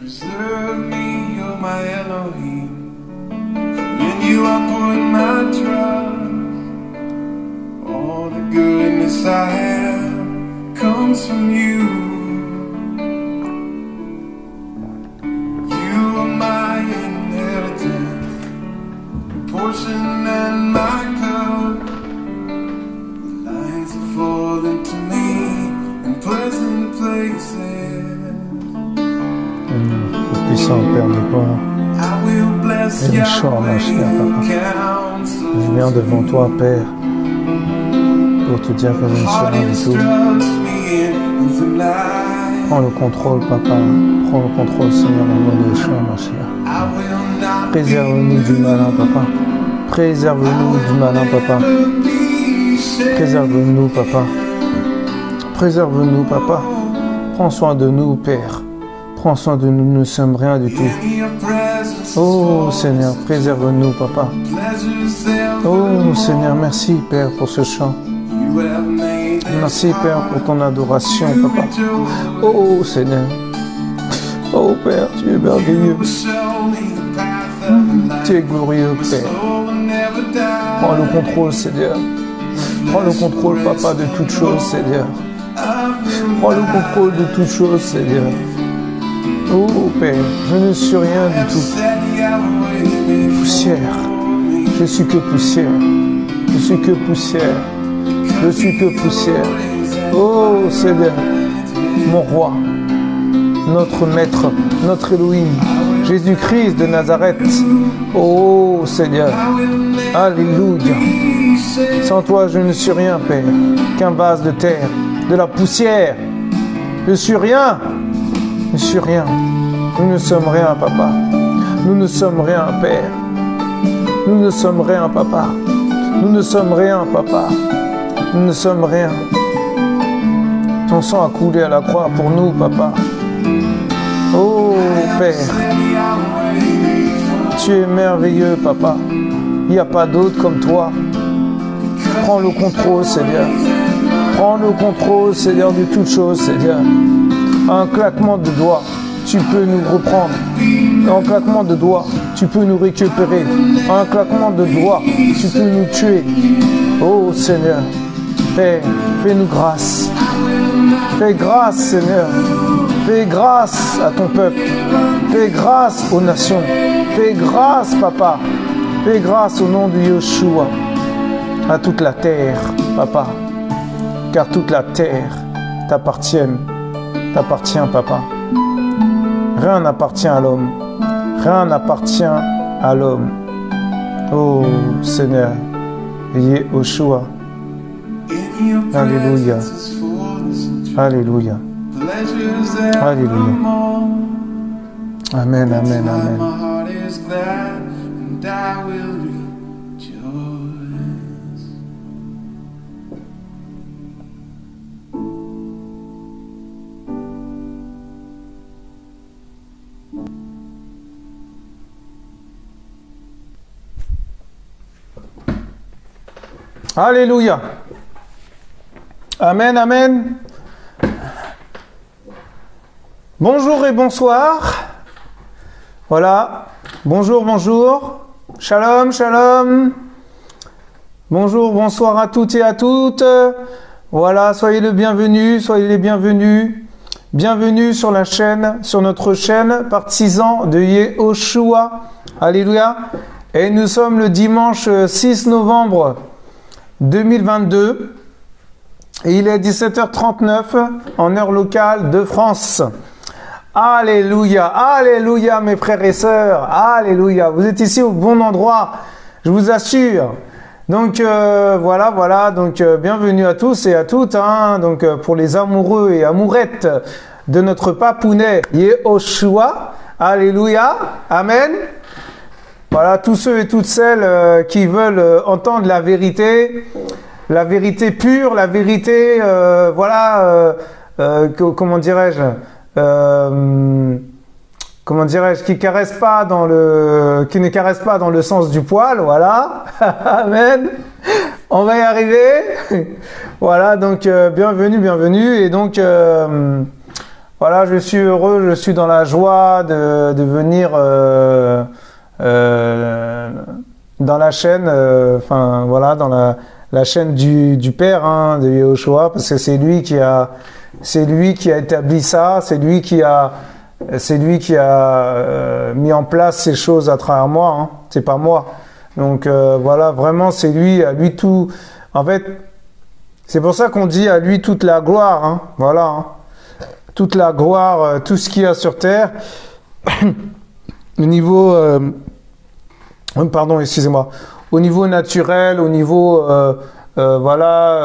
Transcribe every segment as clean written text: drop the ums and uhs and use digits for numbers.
Preserve me, you're my Elohim. In you I put my trust. All the goodness I have comes from you. You are my inheritance, portion and my cup. The lines have fallen to me in pleasant places. Puissant Père de gloire, et Yeshua Mashiach, Papa. Je viens devant toi, Père, pour te dire que je ne suis rien du tout. Prends le contrôle, Papa. Prends le contrôle, Seigneur, au nom de Yeshua Mashiach. Préserve-nous du malin, Papa. Préserve-nous du malin, Papa. Préserve-nous, Papa. Préserve-nous, Papa. Prends soin de nous, Père. Prends soin de nous, nous ne sommes rien du tout. Oh Seigneur, préserve-nous, Papa. Oh Seigneur, merci Père pour ce chant. Merci Père pour ton adoration, Papa. Oh Seigneur. Oh Père, tu es merveilleux. Tu es glorieux, Père. Prends le contrôle, Seigneur. Prends le contrôle, Papa, de toutes choses, Seigneur. Prends le contrôle de toutes choses, Seigneur. Oh Père, je ne suis rien du tout. Poussière. Je suis que poussière. Je suis que poussière. Je suis que poussière. Oh Seigneur, mon roi, notre maître, notre Elohim, Jésus-Christ de Nazareth. Oh Seigneur, alléluia. Sans toi, je ne suis rien, Père, qu'un vase de terre, de la poussière. Je suis rien. Je ne suis rien. Nous ne sommes rien, Papa. Nous ne sommes rien, Père. Nous ne sommes rien, Papa. Nous ne sommes rien, Papa. Nous ne sommes rien. Ton sang a coulé à la croix pour nous, Papa. Oh, Père. Tu es merveilleux, Papa. Il n'y a pas d'autre comme toi. Prends le contrôle, Seigneur. Prends le contrôle, Seigneur, de toutes choses, Seigneur. Un claquement de doigts, tu peux nous reprendre. Un claquement de doigts, tu peux nous récupérer. Un claquement de doigts, tu peux nous tuer. Oh Seigneur, Père, fais-nous grâce. Fais grâce, Seigneur. Fais grâce à ton peuple. Fais grâce aux nations. Fais grâce, Papa. Fais grâce au nom de Yeshua à toute la terre, Papa. Car toute la terre t'appartient, Papa. Rien n'appartient à l'homme. Rien n'appartient à l'homme. Oh Seigneur, Yeshua. Alléluia. Alléluia. Alléluia. Amen, amen, amen. Alléluia. Amen, amen. Bonjour et bonsoir. Voilà. Bonjour, bonjour. Shalom, shalom. Bonjour, bonsoir à toutes et à toutes. Voilà, soyez les bienvenus, soyez les bienvenus. Bienvenue sur la chaîne, sur notre chaîne, partisans de Yehoshua. Alléluia. Et nous sommes le dimanche 6 novembre 2022 et il est 17h39 en heure locale de France. Alléluia, alléluia mes frères et sœurs, alléluia, vous êtes ici au bon endroit, je vous assure. Donc voilà, donc bienvenue à tous et à toutes, hein, donc pour les amoureux et amourettes de notre papounet Yehoshua, alléluia, amen. Voilà, tous ceux et toutes celles qui veulent entendre la vérité pure, la vérité, comment dirais-je, qui ne caresse pas dans le sens du poil, voilà, amen. On va y arriver. Voilà, donc bienvenue, et donc voilà, je suis heureux, je suis dans la joie de venir dans la chaîne, enfin voilà, dans la chaîne du Père, hein, de Yehoshua, parce que c'est lui qui a établi ça, c'est lui qui a mis en place ces choses à travers moi, hein, c'est pas moi. Donc voilà, vraiment c'est lui, à lui tout. En fait, c'est pour ça qu'on dit à lui toute la gloire, hein, voilà, hein, toute la gloire, tout ce qu'il y a sur terre, au niveau, pardon, excusez-moi, au niveau naturel, au niveau, voilà,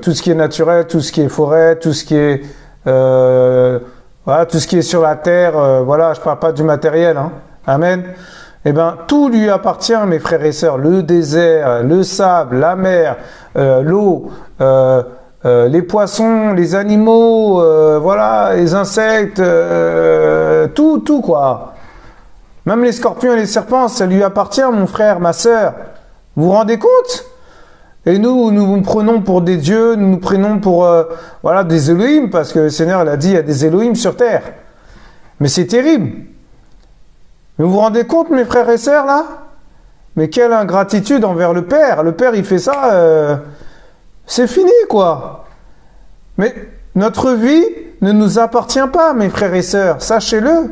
tout ce qui est naturel, tout ce qui est forêt, tout ce qui est, voilà, tout ce qui est sur la terre, voilà, je parle pas du matériel, hein, amen. Eh bien, tout lui appartient, mes frères et sœurs, le désert, le sable, la mer, l'eau, les poissons, les animaux, voilà, les insectes, tout quoi. Même les scorpions et les serpents, ça lui appartient, mon frère, ma sœur. Vous vous rendez compte? Et nous nous prenons pour des dieux, nous nous prenons pour voilà, des Elohim, parce que le Seigneur il a dit il y a des Elohim sur terre. Mais c'est terrible. Mais vous vous rendez compte, mes frères et sœurs, là? Mais quelle ingratitude envers le Père. Le Père, il fait ça, c'est fini, quoi. Mais notre vie ne nous appartient pas, mes frères et sœurs. Sachez-le.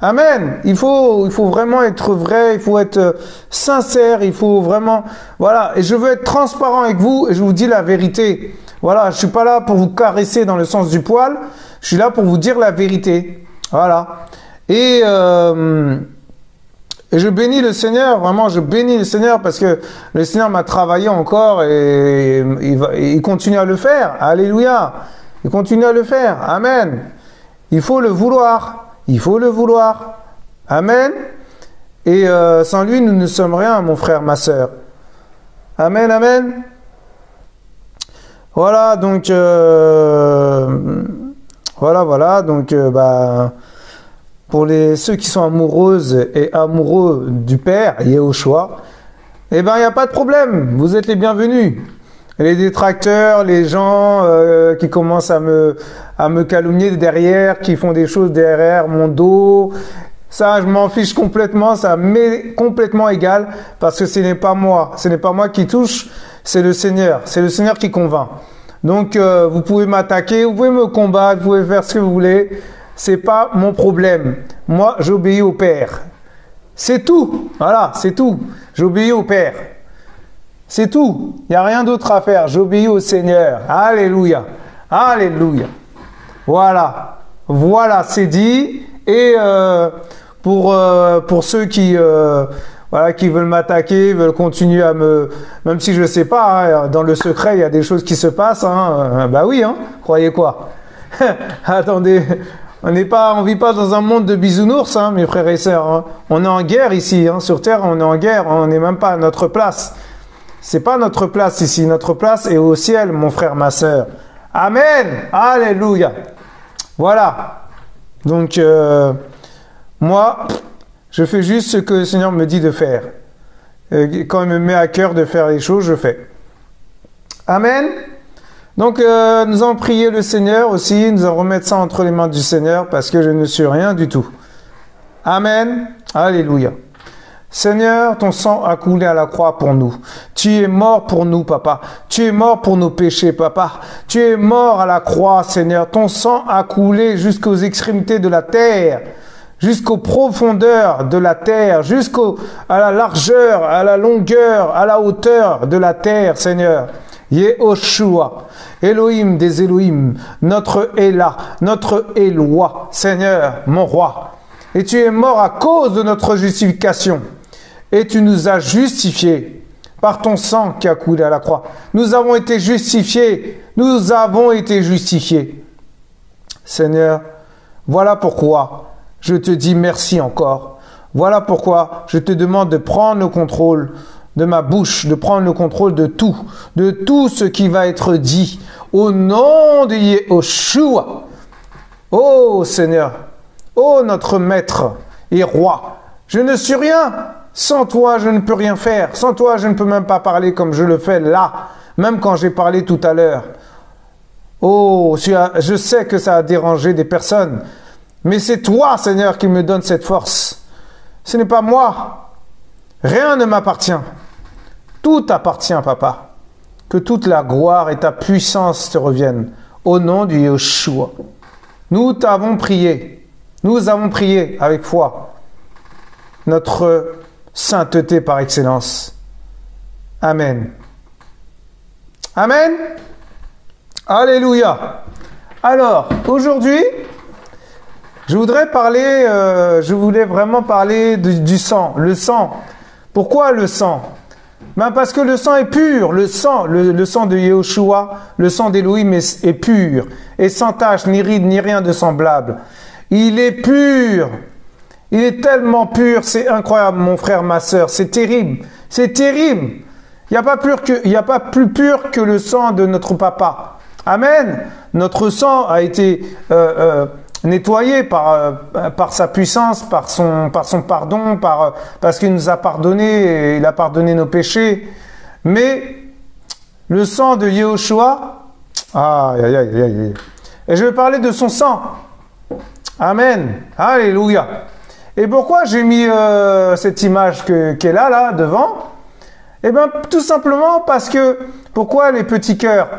Amen. Il faut vraiment être vrai, il faut être sincère, il faut vraiment... Voilà, et je veux être transparent avec vous, et je vous dis la vérité. Voilà, je suis pas là pour vous caresser dans le sens du poil, je suis là pour vous dire la vérité. Voilà. Et je bénis le Seigneur, vraiment, je bénis le Seigneur parce que le Seigneur m'a travaillé encore et il continue à le faire. Alléluia. Il continue à le faire. Amen. Il faut le vouloir. Il faut le vouloir. Amen. Et sans lui, nous ne sommes rien, mon frère, ma sœur. Amen, amen. Voilà, donc... voilà, donc... pour ceux qui sont amoureuses et amoureux du Père, Yehoshua, eh bien, il n'y a pas de problème. Vous êtes les bienvenus. Les détracteurs, les gens qui commencent à me calomnier derrière, qui font des choses derrière mon dos, ça, je m'en fiche complètement. Ça m'est complètement égal parce que ce n'est pas moi. Ce n'est pas moi qui touche, c'est le Seigneur. C'est le Seigneur qui convainc. Donc, vous pouvez m'attaquer, vous pouvez me combattre, vous pouvez faire ce que vous voulez. C'est pas mon problème. Moi, j'obéis au Père. C'est tout. Voilà, c'est tout. J'obéis au Père. C'est tout. Il n'y a rien d'autre à faire. J'obéis au Seigneur. Alléluia. Alléluia. Voilà. Voilà, c'est dit. Et pour ceux qui voilà, qui veulent m'attaquer, veulent continuer à me... Même si je ne sais pas, hein, dans le secret, il y a des choses qui se passent. Hein, bah oui, hein, croyez quoi. Attendez... On vit pas dans un monde de bisounours, hein, mes frères et sœurs. Hein. On est en guerre ici, hein. Sur terre, on est en guerre. On n'est même pas à notre place. C'est pas notre place ici. Notre place est au ciel, mon frère, ma sœur. Amen. Alléluia. Voilà. Donc, moi, je fais juste ce que le Seigneur me dit de faire. Quand il me met à cœur de faire les choses, je fais. Amen. Donc, nous allons prier le Seigneur aussi, nous allons remettre ça entre les mains du Seigneur parce que je ne suis rien du tout. Amen. Alléluia. Seigneur, ton sang a coulé à la croix pour nous. Tu es mort pour nous, Papa. Tu es mort pour nos péchés, Papa. Tu es mort à la croix, Seigneur. Ton sang a coulé jusqu'aux extrémités de la terre, jusqu'aux profondeurs de la terre, à la largeur, à la longueur, à la hauteur de la terre, Seigneur. Yehoshua, Elohim des Elohim, notre Elah, notre Éloi, Seigneur, mon roi. Et tu es mort à cause de notre justification. Et tu nous as justifiés par ton sang qui a coulé à la croix. Nous avons été justifiés. Nous avons été justifiés. Seigneur, voilà pourquoi je te dis merci encore. Voilà pourquoi je te demande de prendre le contrôle de ma bouche, de prendre le contrôle de tout ce qui va être dit au nom de Yehoshua. Oh Seigneur, oh notre maître et roi, je ne suis rien. Sans toi, je ne peux rien faire. Sans toi, je ne peux même pas parler comme je le fais là, même quand j'ai parlé tout à l'heure. Oh, je sais que ça a dérangé des personnes, mais c'est toi, Seigneur, qui me donne cette force. Ce n'est pas moi. Rien ne m'appartient. Tout t'appartient, Papa. Que toute la gloire et ta puissance te reviennent. Au nom du Yeshua. Nous t'avons prié. Nous avons prié avec foi. Notre sainteté par excellence. Amen. Amen. Alléluia. Alors, aujourd'hui, je voulais vraiment parler du sang. Le sang. Pourquoi le sang? Ben parce que le sang est pur. Le sang de Yeshua, le sang d'Élohim est pur. Et sans tache, ni ride, ni rien de semblable. Il est pur. Il est tellement pur. C'est incroyable, mon frère, ma soeur. C'est terrible. C'est terrible. Il n'y a pas plus pur que le sang de notre papa. Amen. Notre sang a été nettoyé par sa puissance, par son pardon, parce qu'il nous a pardonné et il a pardonné nos péchés. Mais le sang de Yeshua, aïe, aïe, aïe, aïe. Et je vais parler de son sang. Amen. Alléluia. Et pourquoi j'ai mis cette image qui est là, devant? Eh bien, tout simplement parce que, pourquoi les petits cœurs?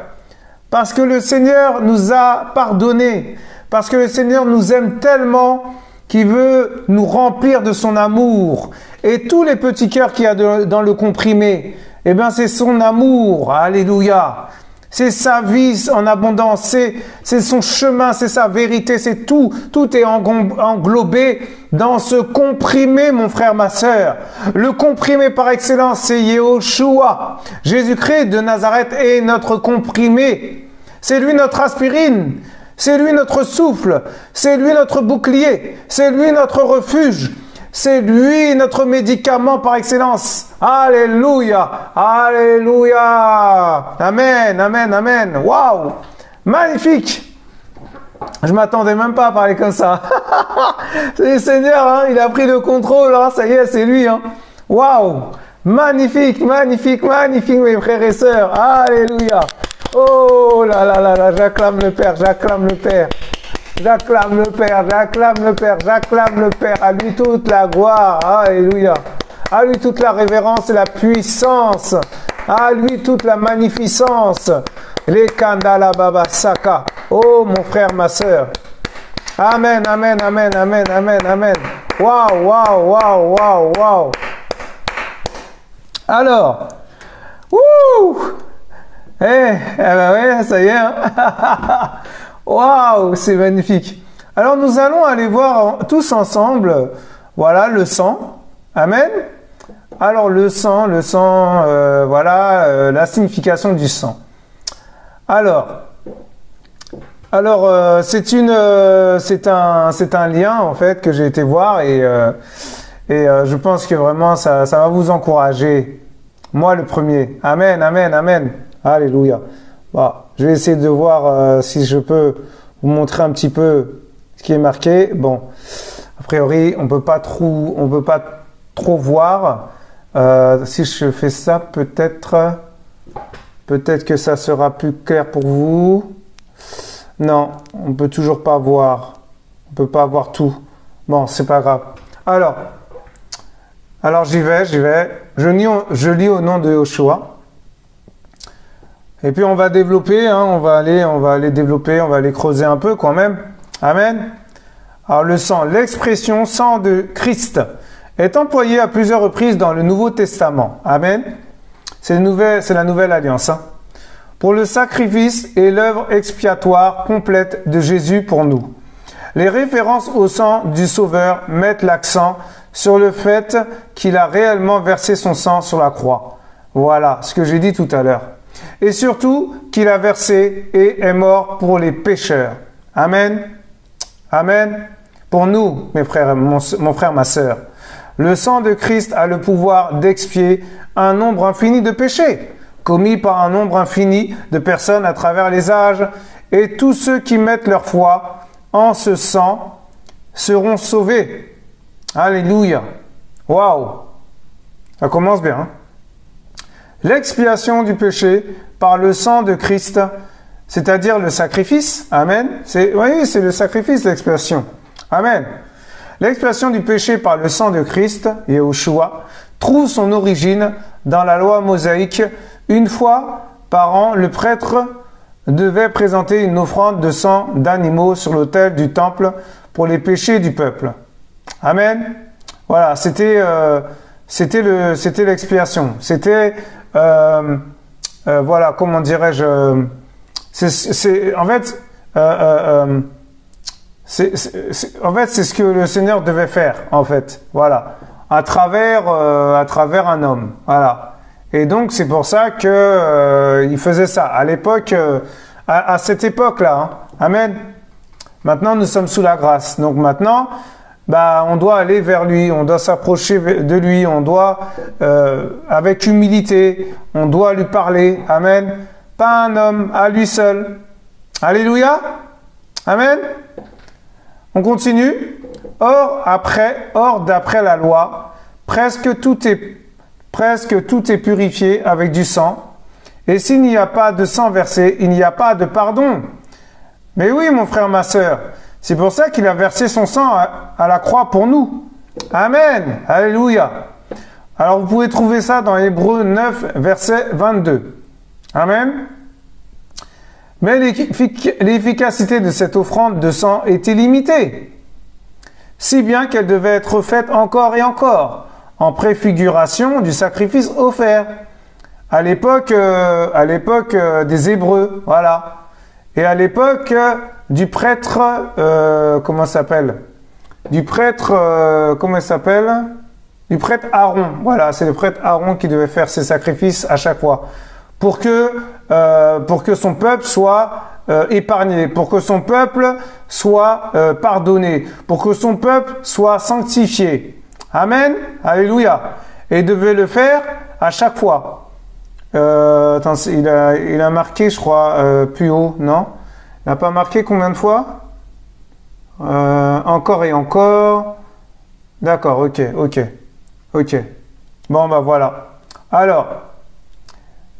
Parce que le Seigneur nous a pardonné. Parce que le Seigneur nous aime tellement qu'il veut nous remplir de son amour. Et tous les petits cœurs qu'il y a dans le comprimé, eh bien, c'est son amour. Alléluia. C'est sa vie en abondance, c'est son chemin, c'est sa vérité, c'est tout. Tout est englobé dans ce comprimé, mon frère, ma sœur. Le comprimé par excellence, c'est Yeshua. Jésus-Christ de Nazareth est notre comprimé. C'est lui notre aspirine. C'est lui notre souffle. C'est lui notre bouclier. C'est lui notre refuge. C'est lui notre médicament par excellence. Alléluia. Alléluia. Amen, amen, amen. Waouh. Magnifique. Je m'attendais même pas à parler comme ça. C'est le Seigneur, hein, il a pris le contrôle. Hein, ça y est, c'est lui. Hein. Waouh. Magnifique, magnifique, magnifique, mes frères et sœurs. Alléluia. Oh là là là là, j'acclame le Père, j'acclame le Père. J'acclame le Père, j'acclame le Père, j'acclame le Père. À lui toute la gloire. Alléluia. À lui toute la révérence et la puissance. À lui toute la magnificence. Les kandala baba saka. Oh mon frère, ma sœur. Amen, amen, amen, amen, amen, amen. Waouh, waouh, waouh, waouh, waouh. Alors, ben ouais, ça y est. Hein. Waouh, c'est magnifique. Alors nous allons aller voir tous ensemble, voilà, le sang. Amen. Alors le sang, voilà, la signification du sang. Alors c'est un lien en fait que j'ai été voir et je pense que vraiment ça va vous encourager. Moi le premier. Amen, amen, amen. Alléluia. Bon, je vais essayer de voir si je peux vous montrer un petit peu ce qui est marqué. Bon, a priori, on peut pas trop voir. Si je fais ça, peut-être que ça sera plus clair pour vous. Non, on peut toujours pas voir. On peut pas voir tout. Bon, c'est pas grave. Alors j'y vais. Je lis au nom de Yeshua. Et puis on va développer, hein, on va aller développer, on va aller creuser un peu quand même. Amen. Alors le sang, l'expression sang de Christ est employée à plusieurs reprises dans le Nouveau Testament. Amen. C'est la nouvelle alliance. Hein. Pour le sacrifice et l'œuvre expiatoire complète de Jésus pour nous. Les références au sang du Sauveur mettent l'accent sur le fait qu'il a réellement versé son sang sur la croix. Voilà ce que j'ai dit tout à l'heure. Et surtout qu'il a versé et est mort pour les pécheurs. Amen. Amen. Pour nous, mes frères, mon frère, ma sœur, le sang de Christ a le pouvoir d'expier un nombre infini de péchés, commis par un nombre infini de personnes à travers les âges, et tous ceux qui mettent leur foi en ce sang seront sauvés. Alléluia. Waouh. Ça commence bien, hein? L'expiation du péché par le sang de Christ c'est-à-dire le sacrifice. Amen. Oui, c'est le sacrifice, l'expiation. Amen. L'expiation du péché par le sang de Christ, Yahushua, trouve son origine dans la loi mosaïque. Une fois par an, le prêtre devait présenter une offrande de sang d'animaux sur l'autel du temple pour les péchés du peuple. Amen. Voilà, c'était l'expiation. C'était, voilà, comment dirais-je, en fait, c'est ce que le Seigneur devait faire, en fait. Voilà, à travers un homme. Voilà. Et donc, c'est pour ça que il faisait ça. À l'époque, à cette époque-là. Hein. Amen. Maintenant, nous sommes sous la grâce. Donc maintenant, on doit aller vers lui, on doit s'approcher de lui, on doit, avec humilité, on doit lui parler. Amen. Pas un homme, à lui seul. Alléluia. Amen. On continue. Or, d'après la loi, presque tout est purifié avec du sang. Et s'il n'y a pas de sang versé, il n'y a pas de pardon. Mais oui, mon frère, ma sœur, c'est pour ça qu'il a versé son sang à la croix pour nous. Amen. Alléluia. Alors, vous pouvez trouver ça dans Hébreux 9, verset 22. Amen. Mais l'efficacité de cette offrande de sang était limitée, si bien qu'elle devait être faite encore et encore, en préfiguration du sacrifice offert, à l'époque des Hébreux, voilà. Et à l'époque du prêtre, comment s'appelle? Du prêtre Aaron. Voilà, c'est le prêtre Aaron qui devait faire ses sacrifices à chaque fois. Pour que son peuple soit épargné, pour que son peuple soit pardonné, pour que son peuple soit sanctifié. Amen. Alléluia. Et il devait le faire à chaque fois. Attends, il a marqué, je crois, plus haut, non? Il n'a pas marqué combien de fois? Encore et encore. D'accord, ok. Bon, voilà. Alors,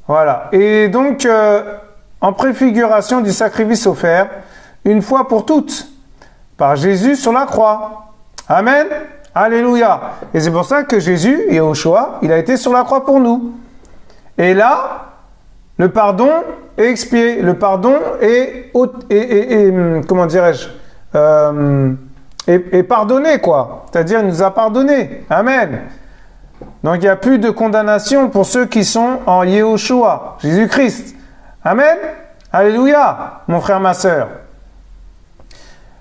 voilà. Et donc, en préfiguration du sacrifice offert, une fois pour toutes, par Jésus sur la croix. Amen. Alléluia. Et c'est pour ça que Jésus, Yahushua, il a été sur la croix pour nous. Et là, le pardon est expié. Le pardon est comment dirais-je, est pardonné, quoi. C'est-à-dire, il nous a pardonné. Amen. Donc, il n'y a plus de condamnation pour ceux qui sont en Yahushua, Jésus-Christ. Amen. Alléluia, mon frère, ma sœur.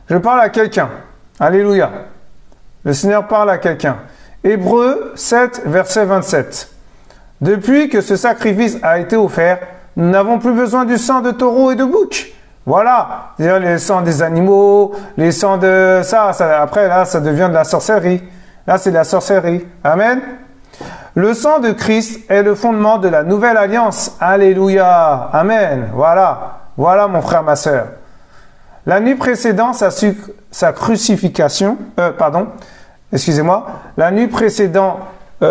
Je parle à quelqu'un. Alléluia. Le Seigneur parle à quelqu'un. Hébreux 7, verset 27. Depuis que ce sacrifice a été offert, nous n'avons plus besoin du sang de taureau et de bouc. Voilà. C'est-à-dire les sangs des animaux, les sangs de ça. Après, là, ça devient de la sorcellerie. Là, c'est de la sorcellerie. Amen. Le sang de Christ est le fondement de la nouvelle alliance. Alléluia. Amen. Voilà. Voilà, mon frère, ma sœur. La nuit précédant sa crucifixion, la nuit précédant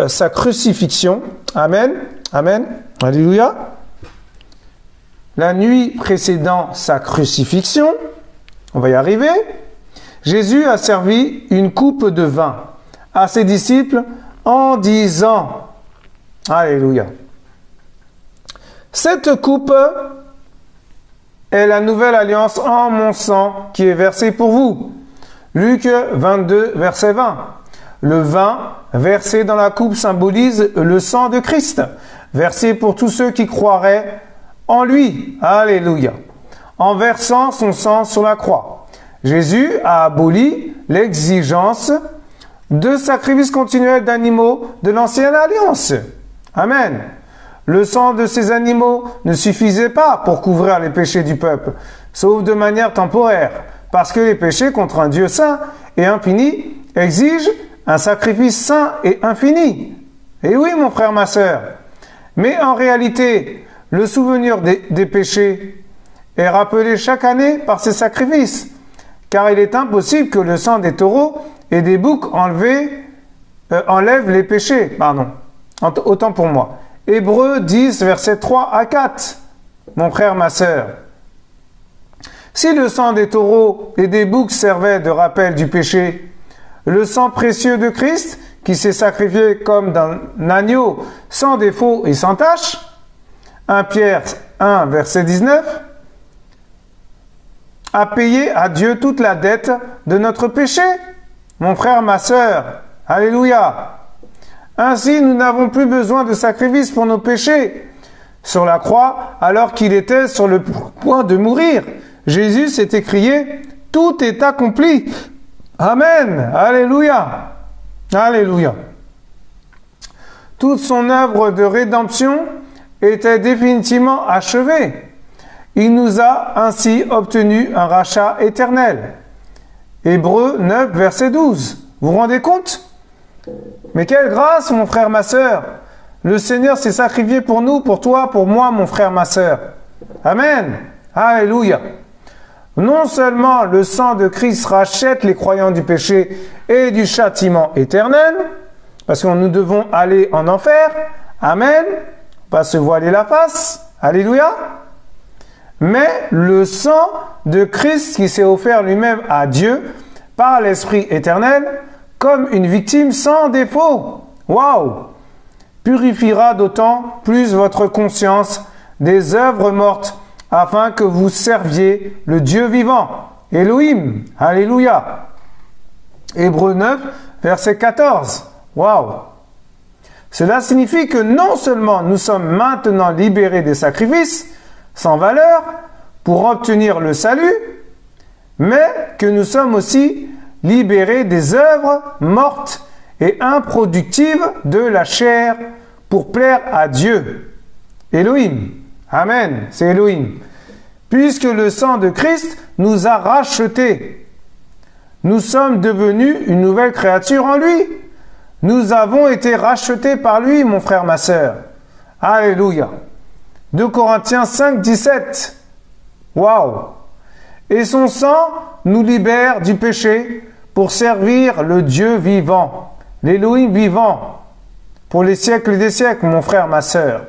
sa crucifixion, amen, amen, alléluia. La nuit précédant sa crucifixion, on va y arriver, Jésus a servi une coupe de vin à ses disciples en disant, alléluia, cette coupe est la nouvelle alliance en mon sang qui est versée pour vous. Luc 22, verset 20. Le vin versé dans la coupe symbolise le sang de Christ, versé pour tous ceux qui croiraient en lui. Alléluia. En versant son sang sur la croix, Jésus a aboli l'exigence de sacrifices continuels d'animaux de l'ancienne alliance. Amen. Le sang de ces animaux ne suffisait pas pour couvrir les péchés du peuple, sauf de manière temporaire, parce que les péchés contre un Dieu saint et infini exigent un sacrifice saint et infini. Et oui, mon frère, ma sœur. Mais en réalité, le souvenir des péchés est rappelé chaque année par ces sacrifices, car il est impossible que le sang des taureaux et des boucs enlève les péchés. Pardon. Autant pour moi. Hébreux 10, versets 3 à 4. Mon frère, ma sœur. Si le sang des taureaux et des boucs servait de rappel du péché, le sang précieux de Christ, qui s'est sacrifié comme d'un agneau sans défaut et sans tache, 1 Pierre 1, verset 19, a payé à Dieu toute la dette de notre péché. Mon frère, ma sœur, alléluia. Ainsi, nous n'avons plus besoin de sacrifice pour nos péchés. Sur la croix, alors qu'il était sur le point de mourir, Jésus s'est écrié, « Tout est accompli ». Amen. Alléluia. Alléluia. Toute son œuvre de rédemption était définitivement achevée. Il nous a ainsi obtenu un rachat éternel. Hébreux 9, verset 12. Vous vous rendez compte? Mais quelle grâce, mon frère, ma sœur! Le Seigneur s'est sacrifié pour nous, pour toi, pour moi, mon frère, ma sœur. Amen. Alléluia. Non seulement le sang de Christ rachète les croyants du péché et du châtiment éternel, parce que nous devons aller en enfer. Amen. Pas se voiler la face. Alléluia. Mais le sang de Christ qui s'est offert lui-même à Dieu par l'Esprit éternel comme une victime sans défaut. Waouh! Purifiera d'autant plus votre conscience des œuvres mortes afin que vous serviez le Dieu vivant. Elohim. Alléluia. Hébreux 9, verset 14. Waouh! Cela signifie que non seulement nous sommes maintenant libérés des sacrifices sans valeur pour obtenir le salut, mais que nous sommes aussi libérés des œuvres mortes et improductives de la chair pour plaire à Dieu. Elohim. Amen. C'est Elohim. Puisque le sang de Christ nous a rachetés. Nous sommes devenus une nouvelle créature en lui. Nous avons été rachetés par lui, mon frère, ma sœur. Alléluia. 2 Corinthiens 5, 17. Waouh! Et son sang nous libère du péché pour servir le Dieu vivant, l'Élohim vivant, pour les siècles des siècles, mon frère, ma sœur.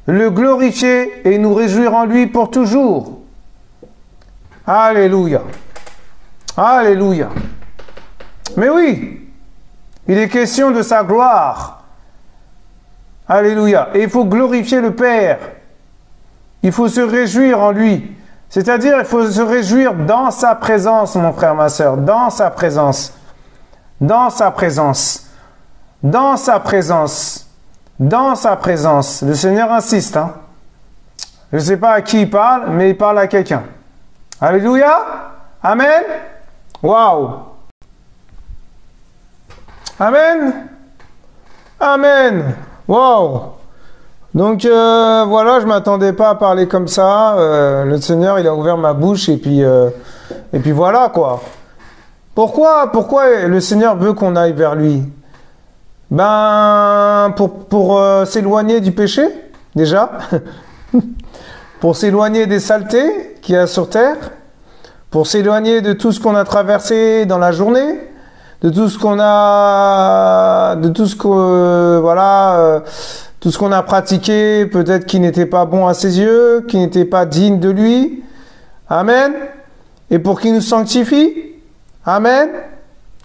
Le glorifier et nous réjouir en lui pour toujours. Alléluia. Alléluia. Mais oui, il est question de sa gloire. Alléluia. Et il faut glorifier le Père. Il faut se réjouir en lui. C'est-à-dire, il faut se réjouir dans sa présence, mon frère, ma sœur. Dans sa présence. Dans sa présence. Dans sa présence. Dans sa présence. Le Seigneur insiste. Hein. Je ne sais pas à qui il parle, mais il parle à quelqu'un. Alléluia. Amen. Waouh. Amen. Amen. Waouh. Donc voilà, je ne m'attendais pas à parler comme ça. Le Seigneur, il a ouvert ma bouche et puis voilà quoi. Pourquoi le Seigneur veut qu'on aille vers lui? Ben pour s'éloigner du péché déjà, pour s'éloigner des saletés qu'il y a sur terre, pour s'éloigner de tout ce qu'on a traversé dans la journée, de tout ce qu'on a, tout ce qu'on a pratiqué, peut-être qui n'était pas bon à ses yeux, qui n'était pas digne de lui. Amen. Et pour qu'il nous sanctifie. Amen.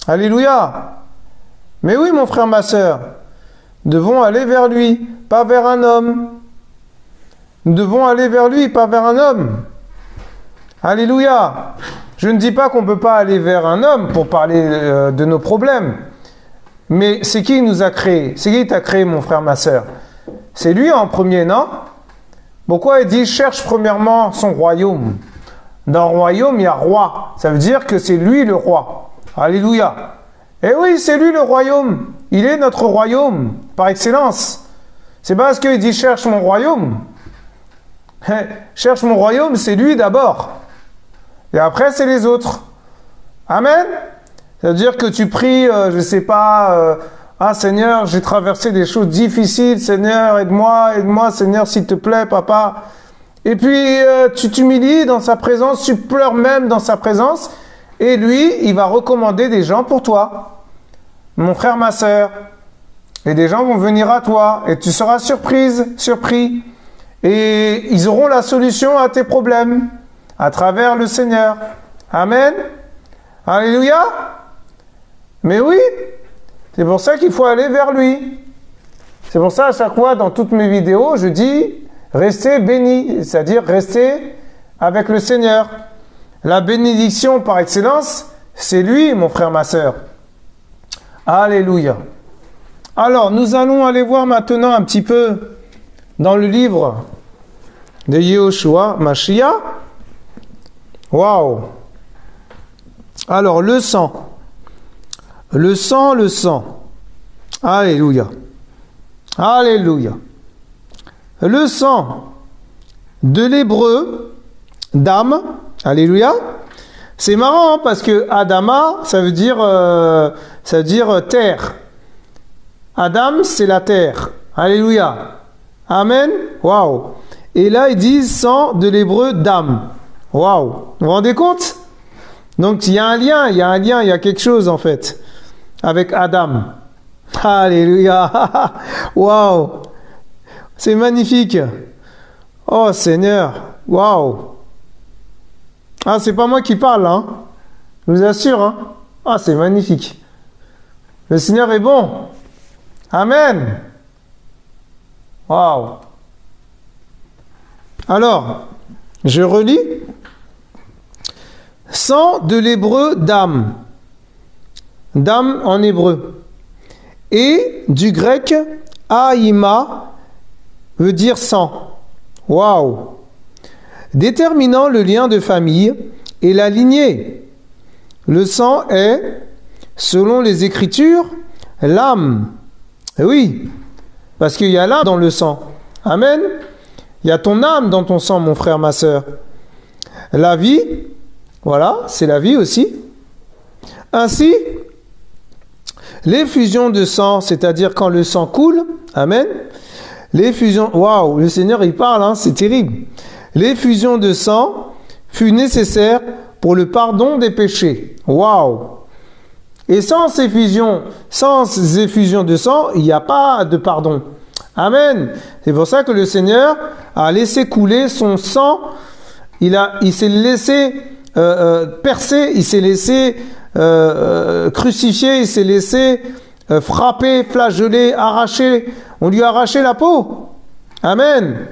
Alléluia. Mais oui, mon frère, ma sœur, nous devons aller vers lui, pas vers un homme. Nous devons aller vers lui, pas vers un homme. Alléluia. Je ne dis pas qu'on ne peut pas aller vers un homme pour parler de nos problèmes. Mais c'est qui nous a créés? C'est qui t'a créé, mon frère, ma sœur? C'est lui en premier, non? Pourquoi il dit cherche premièrement son royaume? Dans le royaume, il y a roi. Ça veut dire que c'est lui le roi. Alléluia. Eh oui, c'est lui le royaume. Il est notre royaume par excellence. C'est parce qu'il dit cherche mon royaume. Cherche mon royaume, c'est lui d'abord. Et après, c'est les autres. Amen. Ça veut dire que tu pries, je ne sais pas, ah Seigneur, j'ai traversé des choses difficiles, Seigneur, aide-moi, Seigneur, s'il te plaît, papa. Et puis, tu t'humilies dans sa présence, tu pleures même dans sa présence, et lui, il va recommander des gens pour toi. Mon frère, ma sœur. Et des gens vont venir à toi, et tu seras surpris. Et ils auront la solution à tes problèmes. à travers le Seigneur. Amen. Alléluia. Mais oui, c'est pour ça qu'il faut aller vers lui. C'est pour ça, à chaque fois, dans toutes mes vidéos, je dis, restez bénis, c'est-à-dire restez avec le Seigneur. La bénédiction par excellence, c'est lui, mon frère, ma sœur. Alléluia. Alors, nous allons aller voir maintenant un petit peu dans le livre de Yehoshua Mashiach. Waouh! Alors, le sang. Le sang, le sang. Alléluia. Alléluia. Le sang de l'hébreu d'âme. Alléluia. C'est marrant hein, parce que Adama, ça veut dire terre. Adam, c'est la terre. Alléluia. Amen. Waouh. Et là, ils disent sang de l'hébreu d'âme. Waouh. Vous vous rendez compte? Donc, il y a un lien, il y a quelque chose en fait avec Adam. Alléluia. Waouh. C'est magnifique. Oh Seigneur. Waouh. Ah, c'est pas moi qui parle, hein. Je vous assure, hein. Ah, c'est magnifique. Le Seigneur est bon. Amen. Waouh. Alors, je relis. Sang de l'hébreu d'âme. D'âme en hébreu. Et du grec aïma veut dire sang. Waouh. Déterminant le lien de famille et la lignée. Le sang est, selon les Écritures, l'âme. Oui, parce qu'il y a l'âme dans le sang. Amen. Il y a ton âme dans ton sang, mon frère, ma sœur. La vie, voilà, c'est la vie aussi. Ainsi, l'effusion de sang, c'est-à-dire quand le sang coule, amen. L'effusion, waouh, le Seigneur il parle, hein, c'est terrible. L'effusion de sang fut nécessaire pour le pardon des péchés. Waouh! Et sans effusion de sang, il n'y a pas de pardon. Amen. C'est pour ça que le Seigneur a laissé couler son sang. Il s'est laissé percer, il s'est laissé crucifier, il s'est laissé frapper, flageoler, arracher. On lui a arraché la peau. Amen.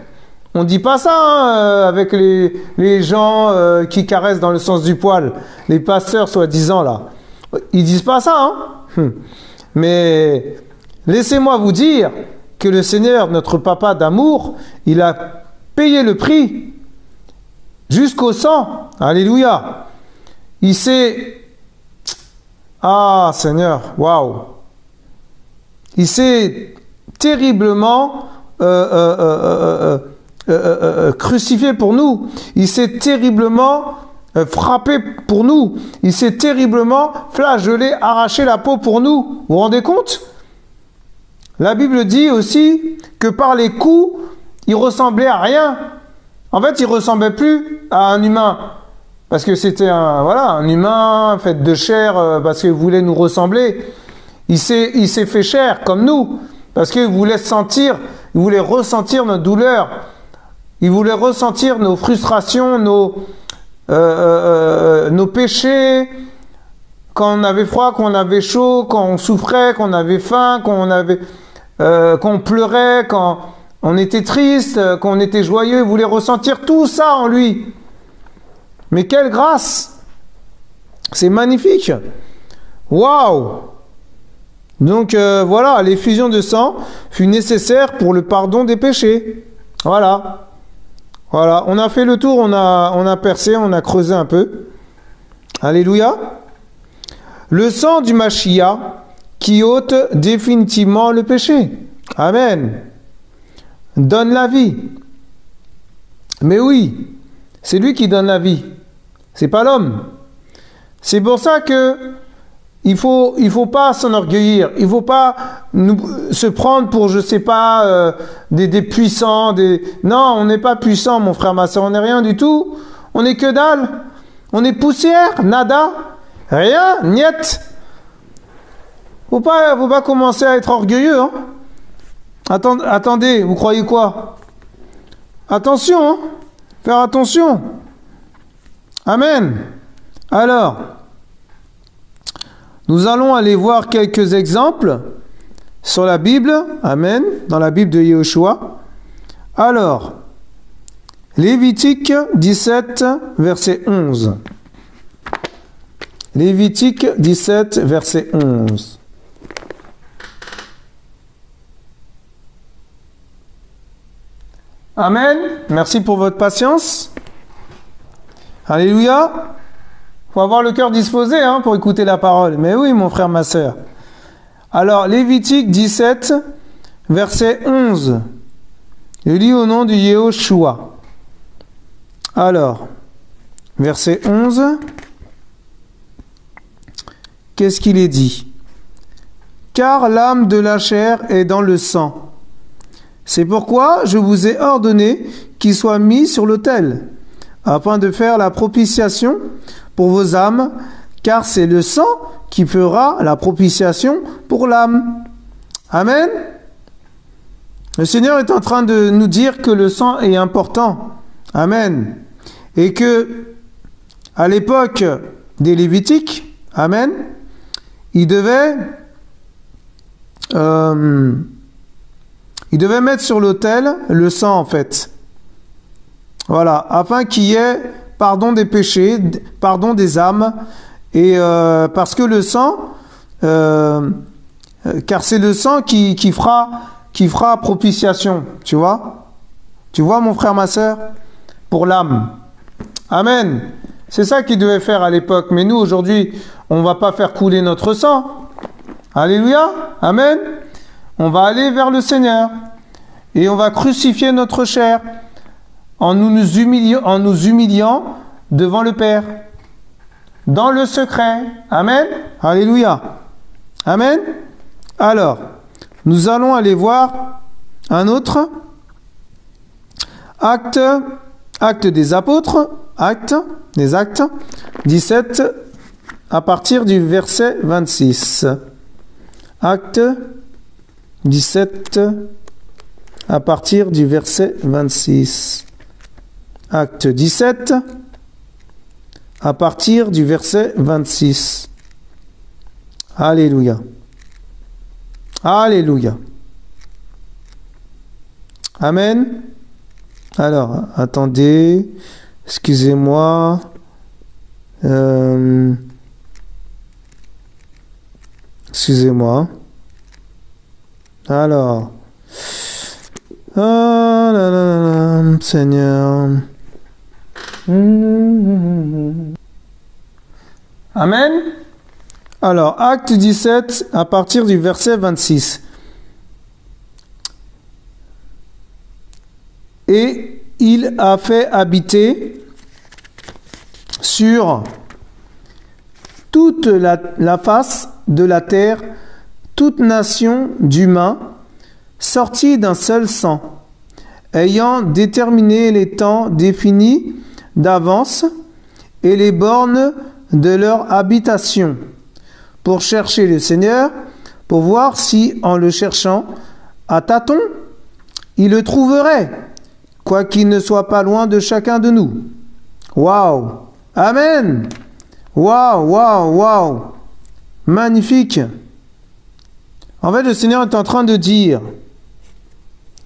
On ne dit pas ça hein, avec les gens qui caressent dans le sens du poil, les pasteurs soi-disant là. Ils disent pas ça. Hein. Mais laissez-moi vous dire que le Seigneur, notre papa d'amour, il a payé le prix jusqu'au sang. Alléluia. Il s'est... Ah Seigneur, waouh. Il s'est terriblement... crucifié pour nous, il s'est terriblement frappé pour nous, il s'est terriblement flageolé, arraché la peau pour nous. Vous vous rendez compte? La Bible dit aussi que par les coups, il ressemblait à rien. En fait, il ressemblait plus à un humain, parce que c'était un humain fait de chair, parce qu'il voulait nous ressembler. Il s'est fait chair comme nous, parce qu'il voulait il voulait ressentir notre douleur. Il voulait ressentir nos frustrations, nos péchés, quand on avait froid, quand on avait chaud, quand on souffrait, quand on avait faim, quand on pleurait, quand on était triste, quand on était joyeux. Il voulait ressentir tout ça en lui. Mais quelle grâce! C'est magnifique! Waouh! Donc voilà, l'effusion de sang fut nécessaire pour le pardon des péchés. Voilà. Voilà, on a fait le tour, on a percé, on a creusé un peu. Alléluia. Le sang du Mashiach qui ôte définitivement le péché. Amen. Donne la vie. Mais oui, c'est lui qui donne la vie. C'est pas l'homme. C'est pour ça que il faut pas s'enorgueillir. Il faut pas se prendre pour, je sais pas, des puissants, Non, on n'est pas puissant, mon frère, ma soeur. On n'est rien du tout. On n'est que dalle. On est poussière, nada, rien, niet. Faut pas commencer à être orgueilleux, hein. Attendez, vous croyez quoi? Attention, hein. Faire attention. Amen. Alors, nous allons aller voir quelques exemples sur la Bible. Amen. Dans la Bible de Yehoshua. Alors, Lévitique 17, verset 11. Lévitique 17, verset 11. Amen. Merci pour votre patience. Alléluia. Il faut avoir le cœur disposé pour écouter la parole. Mais oui, mon frère, ma sœur. Alors, Lévitique 17, verset 11. Je lis au nom de Yehoshua. Alors, verset 11. Qu'est-ce qu'il est dit? Car l'âme de la chair est dans le sang. C'est pourquoi je vous ai ordonné qu'il soit mis sur l'autel, afin de faire la propitiation pour vos âmes, car c'est le sang qui fera la propitiation pour l'âme. Amen. Le Seigneur est en train de nous dire que le sang est important. Amen. Et que, à l'époque des Lévitiques, amen, il devait mettre sur l'autel le sang, en fait. Voilà, afin qu'il y ait pardon des péchés, pardon des âmes, et parce que le sang, car c'est le sang qui fera propitiation, tu vois, mon frère, ma sœur, pour l'âme. Amen. C'est ça qu'il devait faire à l'époque. Mais nous, aujourd'hui, on ne va pas faire couler notre sang. Alléluia. Amen. On va aller vers le Seigneur. Et on va crucifier notre chair en nous humiliant devant le Père. Dans le secret. Amen. Alléluia. Amen. Alors, nous allons aller voir un autre. Actes des apôtres, Actes 17, à partir du verset 26. Actes 17, à partir du verset 26. Actes 17, à partir du verset 26. Alléluia. Alléluia. Amen. Alors, attendez, excusez-moi. Excusez-moi. Alors. Ah là là là, Seigneur. Amen. Alors, Acte 17, à partir du verset 26. Et il a fait habiter sur toute la face de la terre toute nation d'humains sortis d'un seul sang, ayant déterminé les temps définis d'avance et les bornes de leur habitation, pour chercher le Seigneur, pour voir si, en le cherchant à tâtons, il le trouverait, quoiqu'il ne soit pas loin de chacun de nous. Waouh! Amen! Waouh, waouh, waouh! Magnifique! En fait, le Seigneur est en train de dire,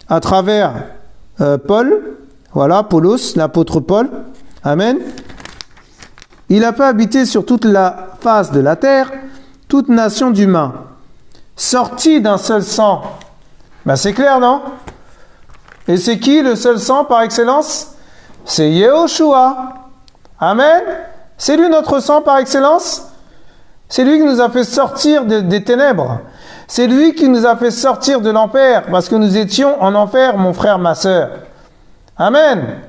à travers Paul, voilà, Paulos, l'apôtre Paul, amen, il a fait habiter sur toute la face de la terre toute nation d'humains, sortis d'un seul sang. Ben c'est clair, non? Et c'est qui le seul sang par excellence? C'est Yehoshua. Amen. C'est lui notre sang par excellence. C'est lui qui nous a fait sortir des ténèbres. C'est lui qui nous a fait sortir de l'enfer, parce que nous étions en enfer, mon frère, ma sœur. Amen.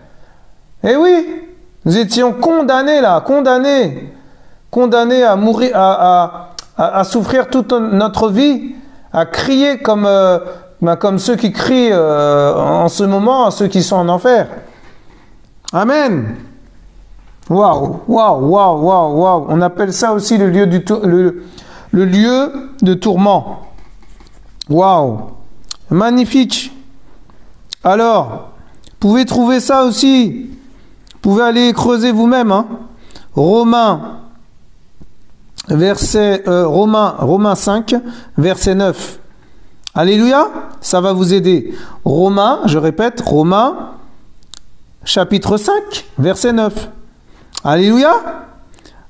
Eh oui, nous étions condamnés là, condamnés à mourir, à souffrir toute notre vie, à crier comme ceux qui crient en ce moment, ceux qui sont en enfer. Amen. Waouh, waouh, waouh, waouh, waouh. On appelle ça aussi le lieu de tourment. Waouh. Magnifique. Alors, vous pouvez trouver ça aussi. Vous pouvez aller creuser vous-même. Romains 5, verset 9. Alléluia, ça va vous aider. Romains, je répète, Romains, chapitre 5, verset 9. Alléluia.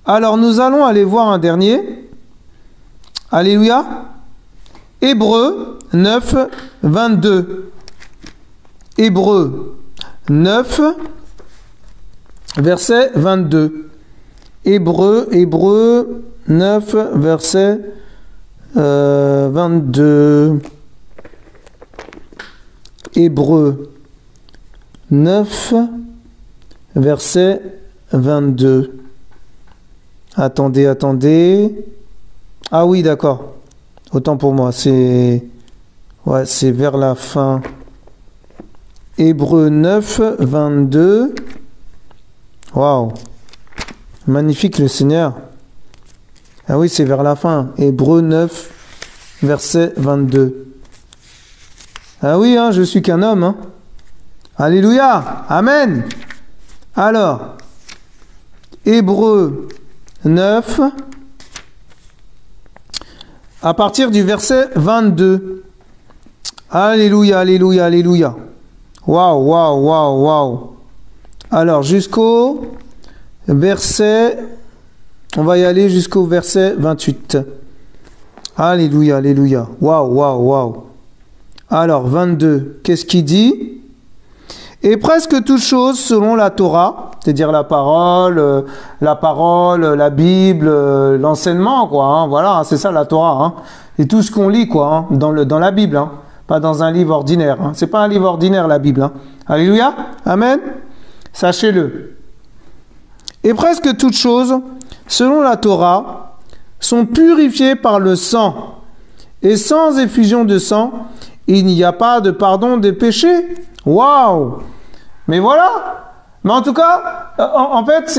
Alors nous allons aller voir un dernier. Alléluia. Hébreux 9, 22. Hébreux 9, verset 22. Hébreux 9, verset 22. Hébreux 9, verset 22. Attendez. Ah oui, d'accord. Autant pour moi, c'est vers la fin. Hébreux 9, 22. Waouh. Magnifique le Seigneur. Ah oui, c'est vers la fin. Hébreux 9, verset 22. Ah oui, je suis qu'un homme. Alléluia. Amen. Alors, Hébreux 9, à partir du verset 22. Alléluia, alléluia, alléluia. Waouh. Alors, jusqu'au verset, on va y aller jusqu'au verset 28. Alléluia, alléluia. Waouh. Alors, 22, qu'est-ce qu'il dit? Et presque toutes choses selon la Torah, c'est-à-dire la parole, la Bible, l'enseignement, quoi. Voilà, c'est ça la Torah. Et tout ce qu'on lit, quoi, dans la Bible, pas dans un livre ordinaire. C'est pas un livre ordinaire, la Bible. Alléluia, amen. Sachez-le. Et presque toutes choses, selon la Torah, sont purifiées par le sang. Et sans effusion de sang, il n'y a pas de pardon des péchés. Waouh! Mais voilà! Mais en tout cas, en fait,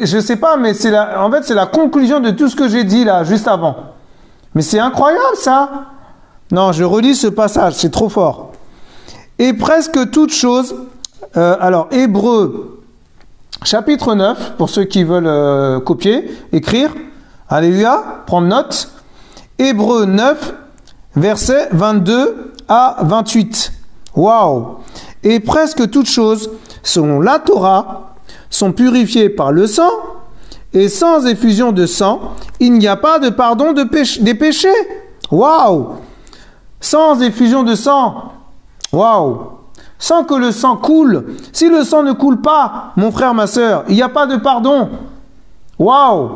je sais pas, mais c'est la conclusion de tout ce que j'ai dit là, juste avant. Mais c'est incroyable, ça! Non, je relis ce passage, c'est trop fort. Et presque toutes choses, alors, Hébreux, chapitre 9, pour ceux qui veulent copier, écrire, alléluia, prendre note. Hébreux 9, versets 22 à 28. Waouh! Et presque toutes choses, selon la Torah, sont purifiées par le sang, et sans effusion de sang, il n'y a pas de pardon des péchés. Waouh! Sans effusion de sang. Waouh! Sans que le sang coule. Si le sang ne coule pas, mon frère, ma sœur, il n'y a pas de pardon. Waouh!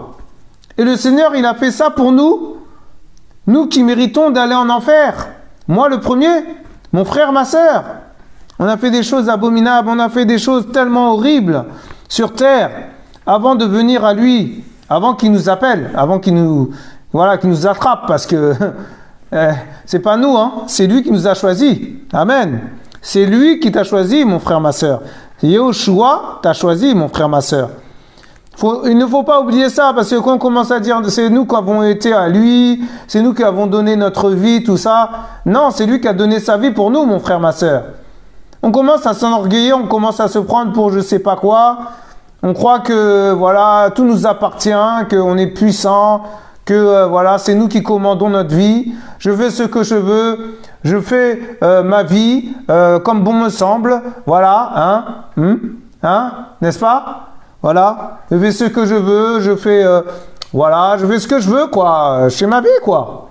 Et le Seigneur, il a fait ça pour nous. Nous qui méritons d'aller en enfer. Moi le premier, mon frère, ma sœur. On a fait des choses abominables, on a fait des choses tellement horribles sur terre avant de venir à lui, avant qu'il nous appelle, avant qu'il nous attrape, parce que c'est pas nous, c'est lui qui nous a choisis. Amen. C'est lui qui t'a choisi, mon frère, ma sœur. Yehoshua t'a choisi, mon frère, ma sœur. Il ne faut pas oublier ça, parce que quand on commence à dire c'est nous qui avons été à lui, c'est nous qui avons donné notre vie, tout ça. Non, c'est lui qui a donné sa vie pour nous, mon frère, ma sœur. On commence à s'enorgueillir, on commence à se prendre pour je sais pas quoi. On croit que voilà, tout nous appartient, qu'on est puissant, que voilà, c'est nous qui commandons notre vie. Je fais ce que je veux, je fais ma vie comme bon me semble. Voilà, n'est-ce pas? Voilà, je fais ce que je veux, je fais ce que je veux, quoi. Je fais ma vie, quoi.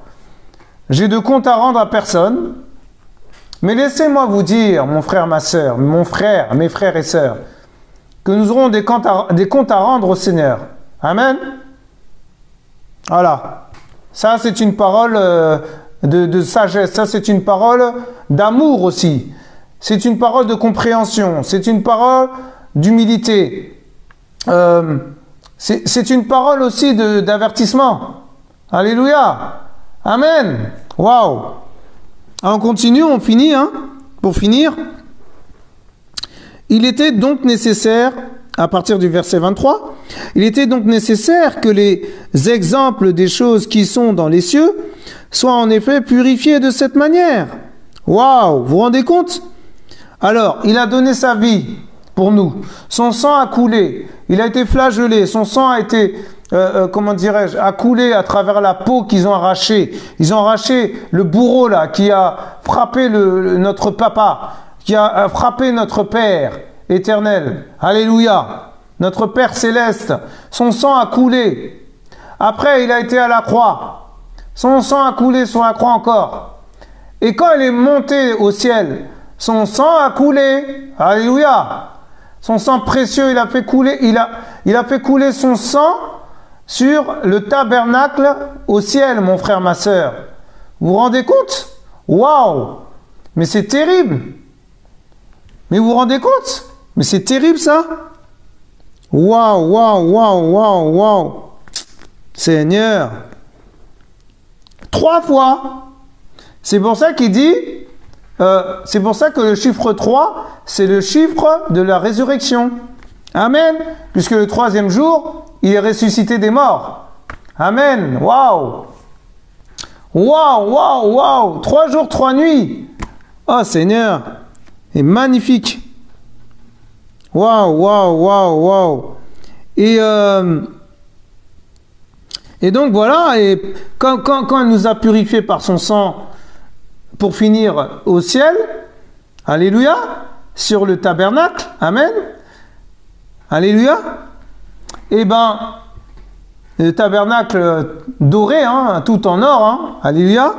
J'ai de compte à rendre à personne. Mais laissez-moi vous dire, mon frère, ma sœur, mon frère, mes frères et sœurs, que nous aurons des comptes à rendre au Seigneur. Amen. Voilà. Ça, c'est une parole de sagesse. Ça, c'est une parole d'amour aussi. C'est une parole de compréhension. C'est une parole d'humilité. C'est une parole aussi d'avertissement. Alléluia. Amen. Waouh. On continue, on finit, pour finir. Il était donc nécessaire, à partir du verset 23, il était donc nécessaire que les exemples des choses qui sont dans les cieux soient en effet purifiés de cette manière. Waouh, vous vous rendez compte? Alors, il a donné sa vie pour nous. Son sang a coulé. Il a été flagellé. Son sang a été, comment dirais-je, a coulé à travers la peau qu'ils ont arrachée. Ils ont arraché le bourreau là qui a frappé notre papa, qui a frappé notre Père éternel. Alléluia. Notre Père céleste. Son sang a coulé. Après, il a été à la croix. Son sang a coulé sur la croix encore. Et quand il est monté au ciel, son sang a coulé. Alléluia. Son sang précieux, il a fait couler, il a fait couler son sang sur le tabernacle au ciel, mon frère, ma sœur. Vous vous rendez compte? Waouh! Mais c'est terrible. Mais vous vous rendez compte? Mais c'est terrible ça. Waouh, waouh, waouh, waouh, waouh. Seigneur. 3 fois. C'est pour ça qu'il dit, c'est pour ça que le chiffre 3, c'est le chiffre de la résurrection. Amen. Puisque le 3e jour, il est ressuscité des morts. Amen. Waouh. Waouh, waouh, waouh. 3 jours, 3 nuits. Oh Seigneur. C'est magnifique. Waouh, waouh, waouh, waouh. Et donc voilà, et quand il nous a purifiés par son sang pour finir au ciel, alléluia, sur le tabernacle, amen, alléluia, et ben, le tabernacle doré, hein, tout en or, hein, alléluia,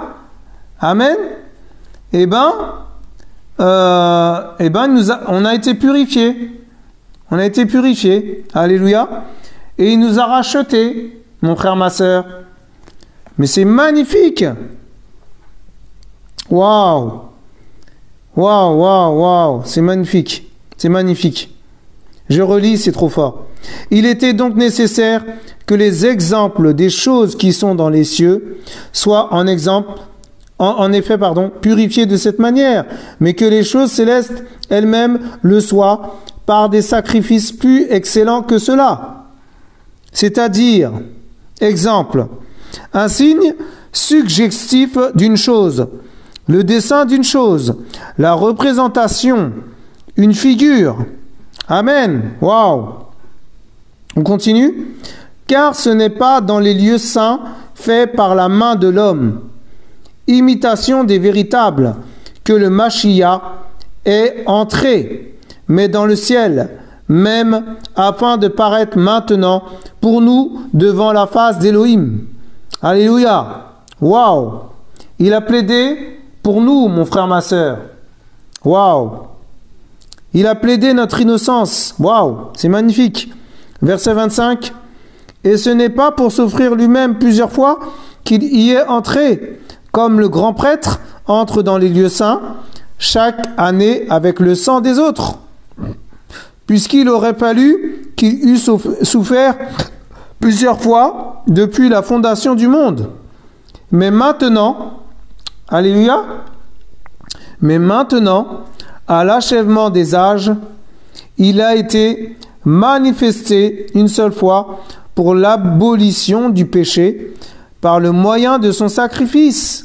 amen, et ben, on a été purifiés. On a été purifiés. Alléluia. Et il nous a rachetés, mon frère, ma sœur. Mais c'est magnifique. Waouh. Waouh, waouh, waouh. C'est magnifique. C'est magnifique. Je relis, c'est trop fort. Il était donc nécessaire que les exemples des choses qui sont dans les cieux soient en effet, purifiés de cette manière, mais que les choses célestes elles-mêmes le soient par des sacrifices plus excellents que cela. C'est-à-dire, exemple, un signe suggestif d'une chose, le dessin d'une chose, la représentation, une figure. Amen. Waouh. On continue. Car ce n'est pas dans les lieux saints faits par la main de l'homme, imitation des véritables, que le Mashiach est entré, mais dans le ciel, même afin de paraître maintenant pour nous devant la face d'Élohim. Alléluia. Waouh. Il a plaidé pour nous, mon frère, ma sœur. Waouh. Il a plaidé notre innocence. Waouh. C'est magnifique. Verset 25. Et ce n'est pas pour s'offrir lui-même plusieurs fois qu'il y est entré, comme le grand prêtre entre dans les lieux saints chaque année avec le sang des autres, puisqu'il aurait fallu qu'il eût souffert plusieurs fois depuis la fondation du monde. Mais maintenant, alléluia, mais maintenant, à l'achèvement des âges, il a été manifesté une seule fois pour l'abolition du péché par le moyen de son sacrifice.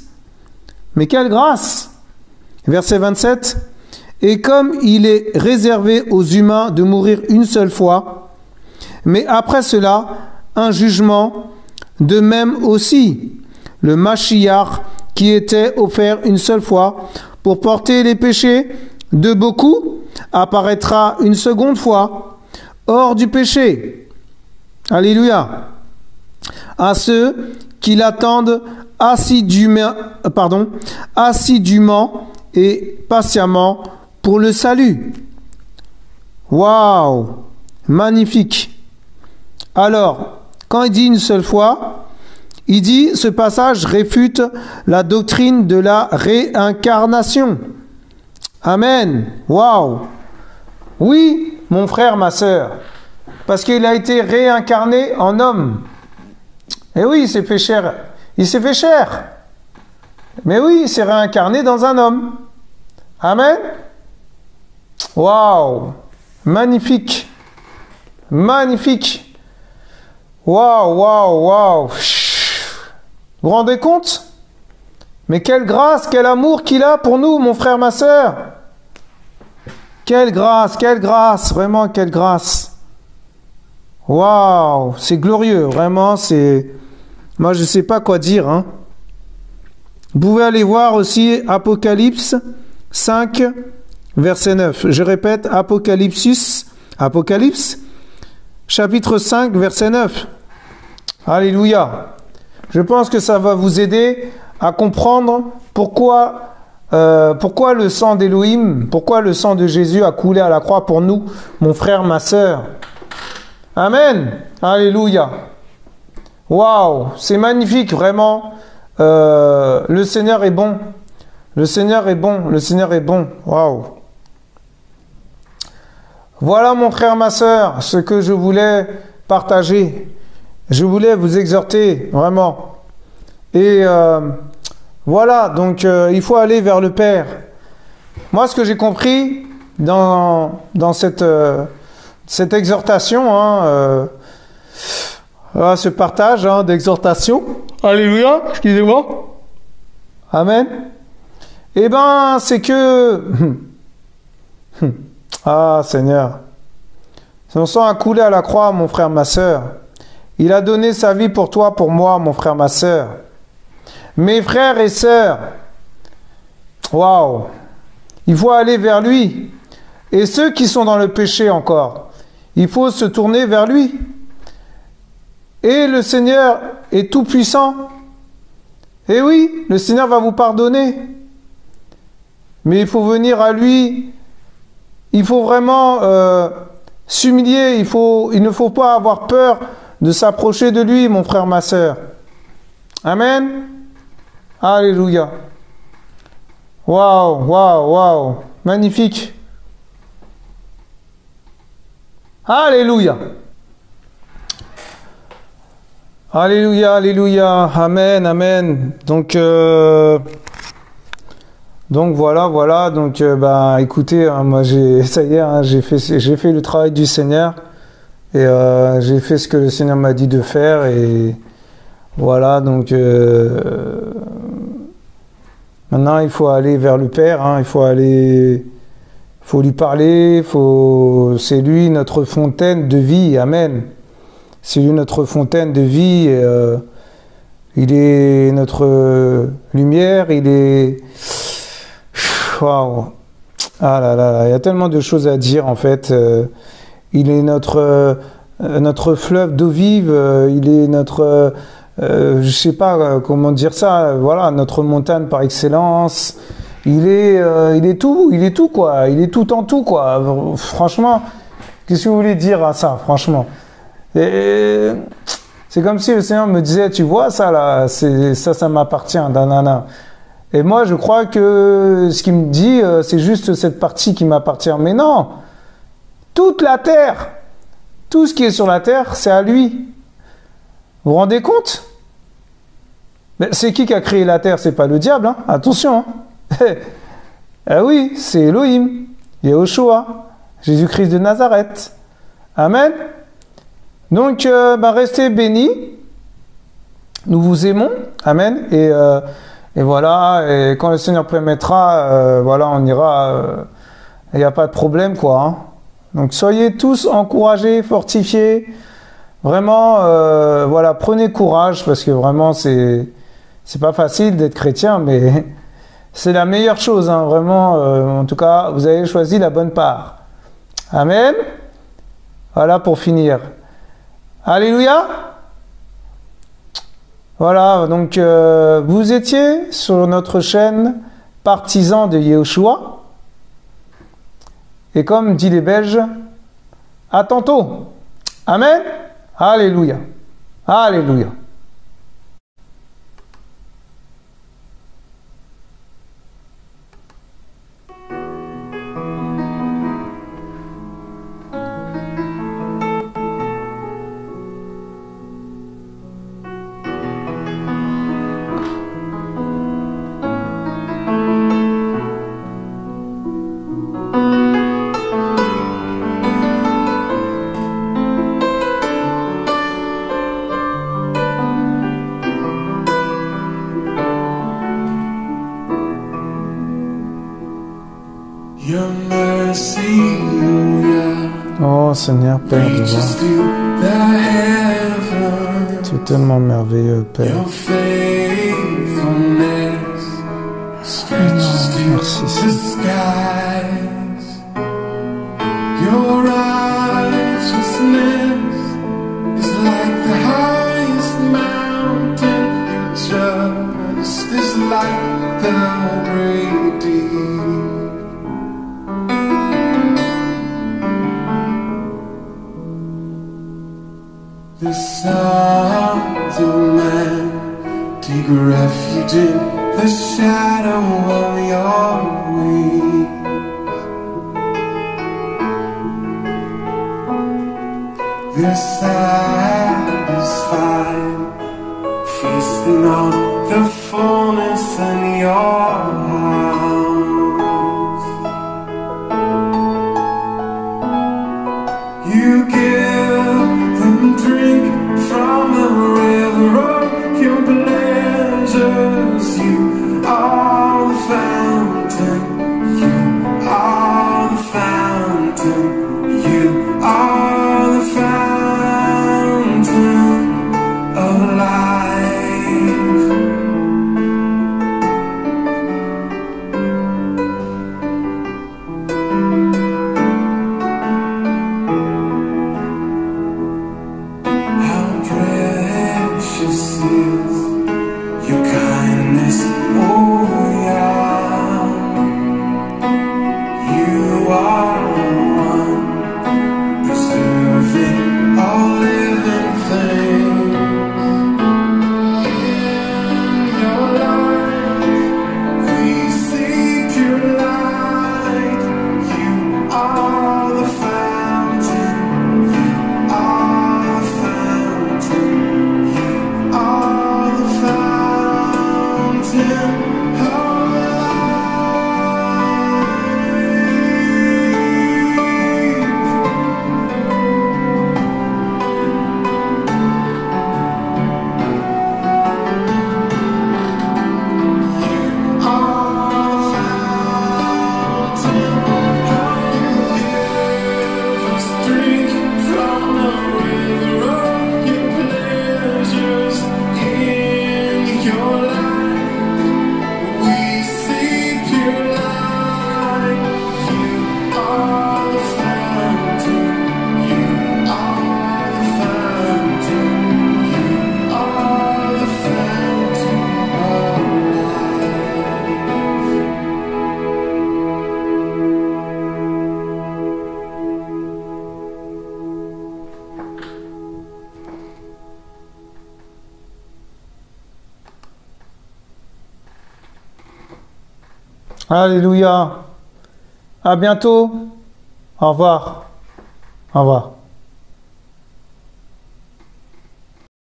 Mais quelle grâce! Verset 27. Et comme il est réservé aux humains de mourir une seule fois, mais après cela, un jugement, de même aussi, le Mashiach qui était offert une seule fois pour porter les péchés de beaucoup, apparaîtra une seconde fois hors du péché. Alléluia. À ceux qui l'attendent assidûment et patiemment pour le salut. Waouh, magnifique. Alors, quand il dit une seule fois, il dit, ce passage réfute la doctrine de la réincarnation. Amen. Waouh. Oui, mon frère, ma sœur, parce qu'il a été réincarné en homme. Et oui, il s'est fait chair. Il s'est fait chair. Mais oui, il s'est réincarné dans un homme. Amen. Waouh. Magnifique. Magnifique. Waouh, waouh, waouh. Vous vous rendez compte? Mais quelle grâce, quel amour qu'il a pour nous, mon frère, ma sœur. quelle grâce, vraiment quelle grâce. Waouh, c'est glorieux, vraiment, c'est... Moi, je ne sais pas quoi dire, hein. Vous pouvez aller voir aussi Apocalypse 5, verset 9. Je répète, Apocalypse, chapitre 5, verset 9. Alléluia. Je pense que ça va vous aider à comprendre pourquoi le sang d'Élohim, pourquoi le sang de Jésus a coulé à la croix pour nous, mon frère, ma sœur. Amen. Alléluia. Waouh, c'est magnifique, vraiment. Le Seigneur est bon. Le Seigneur est bon. Le Seigneur est bon. Waouh. Voilà, mon frère, ma sœur, ce que je voulais partager. Je voulais vous exhorter, vraiment. Et voilà, donc il faut aller vers le Père. Moi, ce que j'ai compris dans cette exhortation, ce partage d'exhortation, alléluia, excusez-moi, amen, eh ben, c'est que, ah Seigneur, son sang a coulé à la croix, mon frère, ma sœur. Il a donné sa vie pour toi, pour moi, mon frère, ma sœur. Mes frères et sœurs, waouh, il faut aller vers lui. Et ceux qui sont dans le péché encore, il faut se tourner vers lui. Et le Seigneur est tout puissant. Et oui, le Seigneur va vous pardonner. Mais il faut venir à lui. Il faut vraiment s'humilier. Il ne faut pas avoir peur de s'approcher de lui, mon frère, ma sœur. Amen. Alléluia. Waouh, waouh, waouh. Magnifique. Alléluia. Alléluia, alléluia. Amen, amen. Donc voilà. Donc écoutez, moi ça y est, j'ai fait le travail du Seigneur et j'ai fait ce que le Seigneur m'a dit de faire et voilà. Donc maintenant il faut aller vers le Père. Il faut lui parler. C'est lui notre fontaine de vie. Amen. C'est lui notre fontaine de vie. Il est notre lumière. Il est... Waouh. Ah là là, il y a tellement de choses à dire en fait. Il est notre fleuve d'eau vive. Il est notre... je sais pas comment dire ça. Voilà, notre montagne par excellence. Il est tout quoi. Il est tout en tout quoi. Franchement, qu'est-ce que vous voulez dire à ça, franchement? Et c'est comme si le Seigneur me disait, tu vois ça là, ça m'appartient, nanana. Et moi je crois que ce qu'il me dit, c'est juste cette partie qui m'appartient. Mais non, toute la terre, tout ce qui est sur la terre, c'est à lui. Vous vous rendez compte? Mais c'est qui a créé la terre? C'est pas le diable, hein? Attention. Ah oui, c'est Elohim, Yehoshua, Jésus-Christ de Nazareth. Amen. Donc, restez bénis. Nous vous aimons. Amen. Et voilà. Et quand le Seigneur permettra, on ira. Il n'y a pas de problème, quoi. Hein. Donc, soyez tous encouragés, fortifiés. Vraiment, prenez courage parce que vraiment, c'est pas facile d'être chrétien, mais c'est la meilleure chose. Hein, vraiment, en tout cas, vous avez choisi la bonne part. Amen. Voilà pour finir. Alléluia. Voilà, donc vous étiez sur notre chaîne Partisans de Yehoshua. Et comme dit les Belges, à tantôt. Amen. Alléluia. Alléluia. Oh Seigneur, Père de reaches voir. to the heavens. Tu es tellement merveilleux, Père. Your faithfulness stretches to Merci, the Seigneur. skies. Your righteousness is like the highest mountain. Your justice is like the great deep. The sons of man take refuge in the shadow of your wings. They're satisfied, feasting on the fullness in your house. You give them drink from the river of your pleasures. You are the fountain. You are the fountain. You are the fountain of life. How precious is your kindness, oh yeah. You are one preserving all living things. In your light, we seek your light. You are the fountain. You are the fountain. You are the fountain of life. Alléluia. À bientôt. Au revoir. Au revoir.